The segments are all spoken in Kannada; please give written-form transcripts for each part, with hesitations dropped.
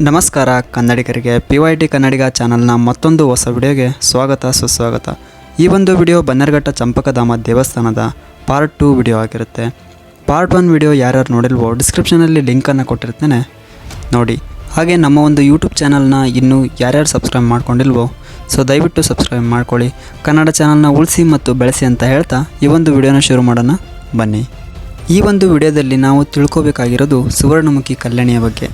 ನಮಸ್ಕಾರ ಕನ್ನಡಿಗರಿಗೆ PYT ಕನ್ನಡಿಗ ಚಾನಲ್ನ ಮತ್ತೊಂದು ಹೊಸ ವಿಡಿಯೋಗೆ ಸ್ವಾಗತ ಸುಸ್ವಾಗತ. ಈ ಒಂದು ವಿಡಿಯೋ ಬನ್ನೇರುಘಟ್ಟ ಚಂಪಕಧಾಮ ದೇವಸ್ಥಾನದ ಪಾರ್ಟ್ 2 ವಿಡಿಯೋ ಆಗಿರುತ್ತೆ. ಪಾರ್ಟ್ 1 ವಿಡಿಯೋ ಯಾರ್ಯಾರು ನೋಡಿಲ್ವೋ ಡಿಸ್ಕ್ರಿಪ್ಷನಲ್ಲಿ ಲಿಂಕನ್ನು ಕೊಟ್ಟಿರ್ತೇನೆ ನೋಡಿ. ಹಾಗೆ ನಮ್ಮ ಒಂದು ಯೂಟ್ಯೂಬ್ ಚಾನಲ್ನ ಇನ್ನೂ ಯಾರ್ಯಾರು ಸಬ್ಸ್ಕ್ರೈಬ್ ಮಾಡ್ಕೊಂಡಿಲ್ವೋ ಸೊ ದಯವಿಟ್ಟು ಸಬ್ಸ್ಕ್ರೈಬ್ ಮಾಡ್ಕೊಳ್ಳಿ. ಕನ್ನಡ ಚಾನಲ್ನ ಉಳಿಸಿ ಮತ್ತು ಬೆಳೆಸಿ ಅಂತ ಹೇಳ್ತಾ ಈ ಒಂದು ವಿಡಿಯೋನ ಶುರು ಮಾಡೋಣ ಬನ್ನಿ. ಈ ಒಂದು ವಿಡಿಯೋದಲ್ಲಿ ನಾವು ತಿಳ್ಕೋಬೇಕಾಗಿರೋದು ಸುವರ್ಣಮುಖಿ ಕಲ್ಯಾಣಿಯ ಬಗ್ಗೆ.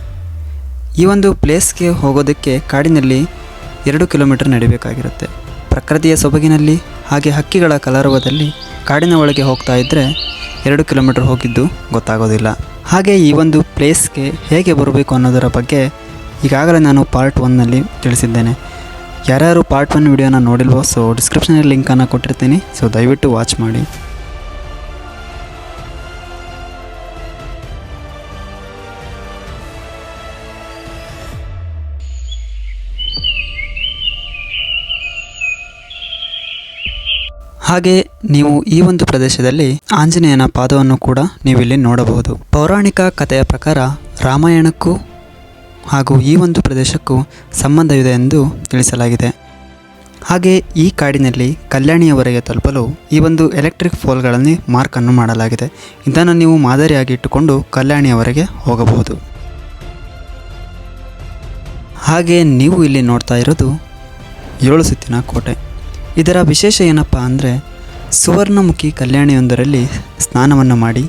ಈ ಒಂದು ಪ್ಲೇಸ್ಗೆ ಹೋಗೋದಕ್ಕೆ ಕಾಡಿನಲ್ಲಿ 2 ಕಿಲೋಮೀಟರ್ ನಡಿಬೇಕಾಗಿರುತ್ತೆ. ಪ್ರಕೃತಿಯ ಸೊಬಗಿನಲ್ಲಿ ಹಾಗೆ ಹಕ್ಕಿಗಳ ಕಲರವದಲ್ಲಿ ಕಾಡಿನ ಒಳಗೆ ಹೋಗ್ತಾ ಇದ್ದರೆ 2 ಕಿಲೋಮೀಟರ್ ಹೋಗಿದ್ದು ಗೊತ್ತಾಗೋದಿಲ್ಲ. ಹಾಗೆ ಈ ಒಂದು ಪ್ಲೇಸ್ಗೆ ಹೇಗೆ ಬರಬೇಕು ಅನ್ನೋದರ ಬಗ್ಗೆ ಈಗಾಗಲೇ ನಾನು ಪಾರ್ಟ್ 1ನಲ್ಲಿ ತಿಳಿಸಿದ್ದೇನೆ. ಯಾರ್ಯಾರು ಪಾರ್ಟ್ 1 ವಿಡಿಯೋನ ನೋಡಿಲ್ವೋ ಸೊ ಡಿಸ್ಕ್ರಿಪ್ಷನಲ್ಲಿ ಲಿಂಕನ್ನು ಕೊಟ್ಟಿರ್ತೀನಿ, ಸೊ ದಯವಿಟ್ಟು ವಾಚ್ ಮಾಡಿ. ಹಾಗೆ ನೀವು ಈ ಒಂದು ಪ್ರದೇಶದಲ್ಲಿ ಆಂಜನೇಯನ ಪಾದವನ್ನು ಕೂಡ ನೀವಿಲ್ಲಿ ನೋಡಬಹುದು. ಪೌರಾಣಿಕ ಕಥೆಯ ಪ್ರಕಾರ ರಾಮಾಯಣಕ್ಕೂ ಹಾಗೂ ಈ ಒಂದು ಪ್ರದೇಶಕ್ಕೂ ಸಂಬಂಧವಿದೆ ಎಂದು ತಿಳಿಸಲಾಗಿದೆ. ಹಾಗೆ ಈ ಕಾಡಿನಲ್ಲಿ ಕಲ್ಯಾಣಿಯವರೆಗೆ ತಲುಪಲು ಈ ಒಂದು ಎಲೆಕ್ಟ್ರಿಕ್ ಪೋಲ್ಗಳಲ್ಲಿ ಮಾರ್ಕನ್ನು ಮಾಡಲಾಗಿದೆ. ಇದನ್ನು ನೀವು ಮಾದರಿಯಾಗಿ ಇಟ್ಟುಕೊಂಡು ಕಲ್ಯಾಣಿಯವರೆಗೆ ಹೋಗಬಹುದು. ಹಾಗೆ ನೀವು ಇಲ್ಲಿ ನೋಡ್ತಾ ಇರೋದು 7 ಸುತ್ತಿನ ಕೋಟೆ. ಇದರ ವಿಶೇಷ ಏನಪ್ಪ ಅಂದರೆ ಸುವರ್ಣಮುಖಿ ಕಲ್ಯಾಣಿಯೊಂದರಲ್ಲಿ ಸ್ನಾನವನ್ನು ಮಾಡಿ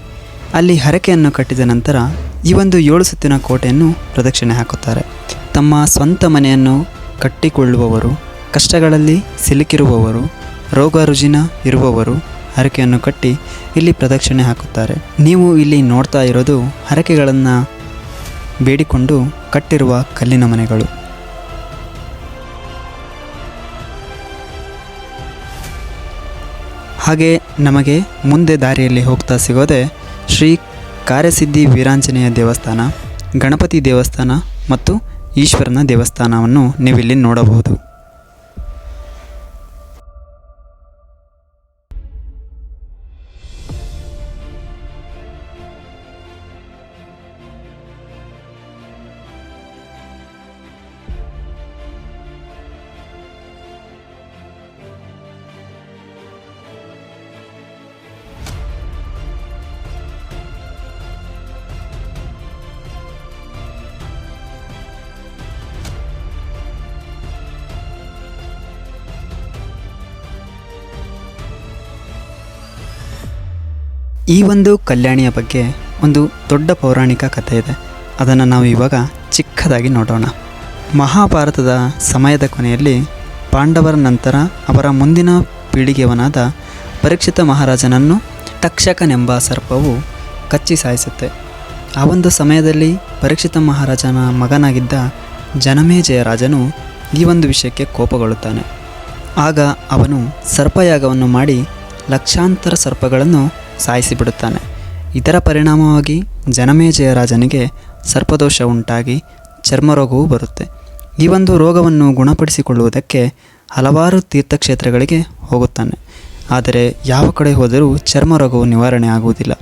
ಅಲ್ಲಿ ಹರಕೆಯನ್ನು ಕಟ್ಟಿದ ನಂತರ ಈ ಒಂದು 7 ಸುತ್ತಿನ ಕೋಟೆಯನ್ನು ಪ್ರದಕ್ಷಿಣೆ ಹಾಕುತ್ತಾರೆ. ತಮ್ಮ ಸ್ವಂತ ಮನೆಯನ್ನು ಕಟ್ಟಿಕೊಳ್ಳುವವರು, ಕಷ್ಟಗಳಲ್ಲಿ ಸಿಲುಕಿರುವವರು, ರೋಗ ರುಜಿನ ಇರುವವರು ಹರಕೆಯನ್ನು ಕಟ್ಟಿ ಇಲ್ಲಿ ಪ್ರದಕ್ಷಿಣೆ ಹಾಕುತ್ತಾರೆ. ನೀವು ಇಲ್ಲಿ ನೋಡ್ತಾ ಇರೋದು ಹರಕೆಗಳನ್ನು ಬೇಡಿಕೊಂಡು ಕಟ್ಟಿರುವ ಕಲ್ಲಿನ ಮನೆಗಳು. ಹಾಗೆ ನಮಗೆ ಮುಂದೆ ದಾರಿಯಲ್ಲಿ ಹೋಗ್ತಾ ಸಿಗೋದೆ ಶ್ರೀ ಕಾರ್ಯಸಿದ್ಧಿ ವೀರಾಂಜನೇಯ ದೇವಸ್ಥಾನ, ಗಣಪತಿ ದೇವಸ್ಥಾನ ಮತ್ತು ಈಶ್ವರನ ದೇವಸ್ಥಾನವನ್ನು ನೀವಿಲ್ಲಿ ನೋಡಬಹುದು. ಈ ಒಂದು ಕಲ್ಯಾಣಿಯ ಬಗ್ಗೆ ಒಂದು ದೊಡ್ಡ ಪೌರಾಣಿಕ ಕಥೆ ಇದೆ. ಅದನ್ನು ನಾವು ಇವಾಗ ಚಿಕ್ಕದಾಗಿ ನೋಡೋಣ. ಮಹಾಭಾರತದ ಸಮಯದ ಕೊನೆಯಲ್ಲಿ ಪಾಂಡವರ ನಂತರ ಅವರ ಮುಂದಿನ ಪೀಳಿಗೆಯವನಾದ ಪರೀಕ್ಷಿತ ಮಹಾರಾಜನನ್ನು ತಕ್ಷಕನೆಂಬ ಸರ್ಪವು ಕಚ್ಚಿ ಸಾಯಿಸುತ್ತೆ. ಆ ಒಂದು ಸಮಯದಲ್ಲಿ ಪರೀಕ್ಷಿತ ಮಹಾರಾಜನ ಮಗನಾಗಿದ್ದ ಜನಮೇಜಯ ರಾಜನು ಈ ಒಂದು ವಿಷಯಕ್ಕೆ ಕೋಪಗೊಳ್ಳುತ್ತಾನೆ. ಆಗ ಅವನು ಸರ್ಪಯಾಗವನ್ನು ಮಾಡಿ ಲಕ್ಷಾಂತರ ಸರ್ಪಗಳನ್ನು ಸಾಯಿಸಿಬಿಡುತ್ತಾನೆ. ಇದರ ಪರಿಣಾಮವಾಗಿ ಜನಮೇಜಯ ರಾಜನಿಗೆ ಸರ್ಪದೋಷ ಉಂಟಾಗಿ ಚರ್ಮರೋಗವೂ ಬರುತ್ತೆ. ಈ ಒಂದು ರೋಗವನ್ನು ಗುಣಪಡಿಸಿಕೊಳ್ಳುವುದಕ್ಕೆ ಹಲವಾರು ತೀರ್ಥಕ್ಷೇತ್ರಗಳಿಗೆ ಹೋಗುತ್ತಾನೆ. ಆದರೆ ಯಾವ ಕಡೆ ಹೋದರೂ ಚರ್ಮರೋಗವು ನಿವಾರಣೆ ಆಗುವುದಿಲ್ಲ.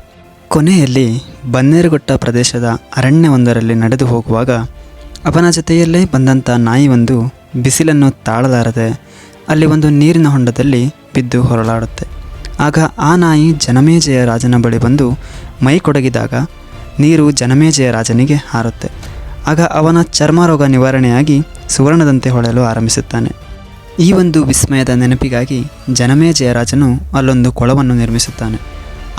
ಕೊನೆಯಲ್ಲಿ ಬನ್ನೇರುಘಟ್ಟ ಪ್ರದೇಶದ ಅರಣ್ಯವೊಂದರಲ್ಲಿ ನಡೆದು ಹೋಗುವಾಗ ಅವನ ಜೊತೆಯಲ್ಲೇ ಬಂದಂಥ ನಾಯಿಯೊಂದು ಬಿಸಿಲನ್ನು ತಾಳಲಾರದೆ ಅಲ್ಲಿ ಒಂದು ನೀರಿನ ಹೊಂಡದಲ್ಲಿ ಬಿದ್ದು ಹೊರಳಾಡುತ್ತೆ. ಆಗ ಆ ನಾಯಿ ಜನಮೇಜಯ ರಾಜನ ಬಳಿ ಬಂದು ಮೈ ಕೊಡಗಿದಾಗ ನೀರು ಜನಮೇಜಯ ರಾಜನಿಗೆ ಹಾರುತ್ತೆ. ಆಗ ಅವನ ಚರ್ಮರೋಗ ನಿವಾರಣೆಯಾಗಿ ಸುವರ್ಣದಂತೆ ಹೊಳೆಯಲು ಆರಂಭಿಸುತ್ತಾನೆ. ಈ ಒಂದು ವಿಸ್ಮಯದ ನೆನಪಿಗಾಗಿ ಜನಮೇಜಯ ರಾಜನು ಅಲ್ಲೊಂದು ಕೊಳವನ್ನು ನಿರ್ಮಿಸುತ್ತಾನೆ.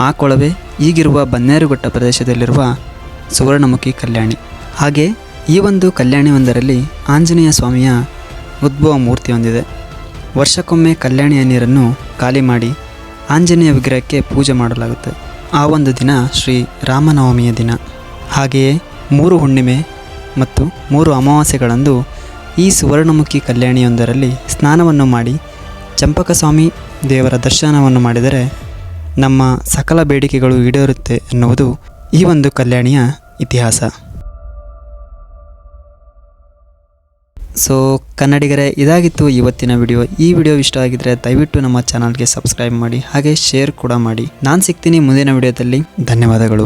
ಆ ಕೊಳವೇ ಈಗಿರುವ ಬನ್ನೇರುಘಟ್ಟ ಪ್ರದೇಶದಲ್ಲಿರುವ ಸುವರ್ಣಮುಖಿ ಕಲ್ಯಾಣಿ. ಹಾಗೆ ಈ ಒಂದು ಕಲ್ಯಾಣಿಯೊಂದರಲ್ಲಿ ಆಂಜನೇಯ ಸ್ವಾಮಿಯ ಉದ್ಭವ ಮೂರ್ತಿ ಹೊಂದಿದೆ. ವರ್ಷಕ್ಕೊಮ್ಮೆ ಕಲ್ಯಾಣಿಯ ನೀರನ್ನು ಖಾಲಿ ಮಾಡಿ ಆಂಜನೇಯ ವಿಗ್ರಹಕ್ಕೆ ಪೂಜೆ ಮಾಡಲಾಗುತ್ತೆ. ಆ ಒಂದು ದಿನ ಶ್ರೀ ರಾಮನವಮಿಯ ದಿನ. ಹಾಗೆಯೇ 3 ಹುಣ್ಣಿಮೆ ಮತ್ತು 3 ಅಮಾವಾಸ್ಯೆಗಳಂದು ಈ ಸುವರ್ಣಮುಖಿ ಕಲ್ಯಾಣಿಯೊಂದರಲ್ಲಿ ಸ್ನಾನವನ್ನು ಮಾಡಿ ಚಂಪಕಸ್ವಾಮಿ ದೇವರ ದರ್ಶನವನ್ನು ಮಾಡಿದರೆ ನಮ್ಮ ಸಕಲ ಬೇಡಿಕೆಗಳು ಈಡೇರುತ್ತೆ ಎನ್ನುವುದು ಈ ಒಂದು ಕಲ್ಯಾಣಿಯ ಇತಿಹಾಸ. ಸೊ ಕನ್ನಡಿಗರೇ, ಇದಾಗಿತ್ತು ಇವತ್ತಿನ ವಿಡಿಯೋ. ಈ ವಿಡಿಯೋ ಇಷ್ಟ ಆಗಿದ್ರೆ ದಯವಿಟ್ಟು ನಮ್ಮ ಚಾನಲ್ಗೆ ಸಬ್ಸ್ಕ್ರೈಬ್ ಮಾಡಿ, ಹಾಗೆ ಶೇರ್ ಕೂಡ ಮಾಡಿ. ನಾನು ಸಿಗ್ತೀನಿ ಮುಂದಿನ ವಿಡಿಯೋದಲ್ಲಿ. ಧನ್ಯವಾದಗಳು.